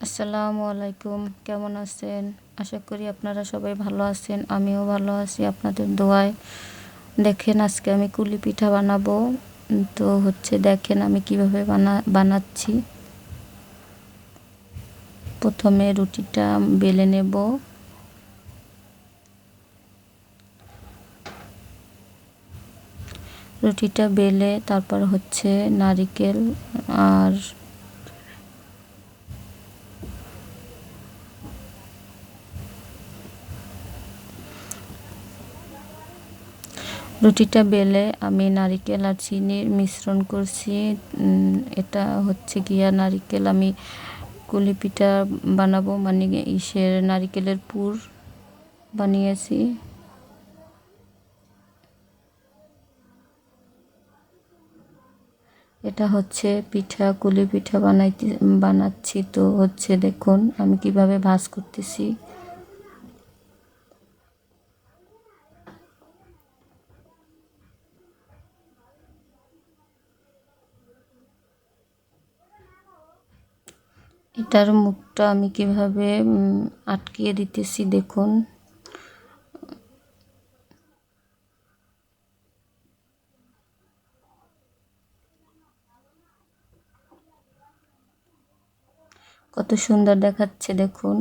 আসসালামু আলাইকুম, কেমন আছেন? আশা করি আপনারা সবাই ভালো আছেন। আমিও ভালো আছি আপনাদের দোয়ায়। দেখেন আজকে আমি কুলি পিঠা বানাবো। তো দেখেন আমি কিভাবে বানাচ্ছি। প্রথমে রুটিটা বেলে নেব। রুটিটা বেলে তারপর নারিকেল আর রুটিটা বেলে আমি নারিকেল আর চিনির মিশ্রণ করছি। এটা গিয়া নারিকেল আমি কুলি পিঠা বানাবো, মানে নারিকেলের পুর বানিয়েছি। এটা কুলি পিঠা বানাচ্ছি। তো দেখুন আমি কিভাবে ভাজ করতেছি। এটার মুখটা আমি কিভাবে আটকিয়ে দিতেছি দেখুন। কত সুন্দর দেখাচ্ছে দেখুন।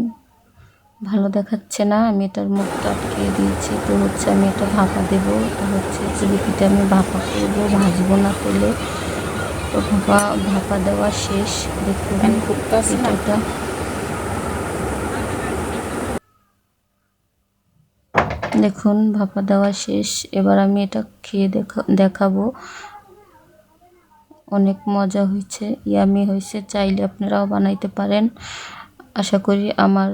ভালো দেখাচ্ছে না? আমি এটার মুখটা আটকিয়ে দিয়েছি। তো আমি এটা ভাপা দেব। কুলি পিঠা আমি ভাপা করবো, ভাজবো না তেলে। তো ভাপা দেওয়া শেষ। দেখুন পিঠাটা দেখুন ভাপা দেওয়া শেষ। এবার আমি এটা খেয়ে দেখাবো। অনেক মজা হয়েছে, ইয়ামি হয়েছে। চাইলে আপনারাও বানাইতে পারেন। আশা করি আমার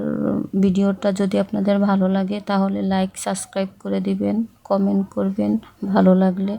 ভিডিওটা যদি আপনাদের ভালো লাগে তাহলে লাইক সাবস্ক্রাইব করে দিবেন, কমেন্ট করবেন ভালো লাগলে।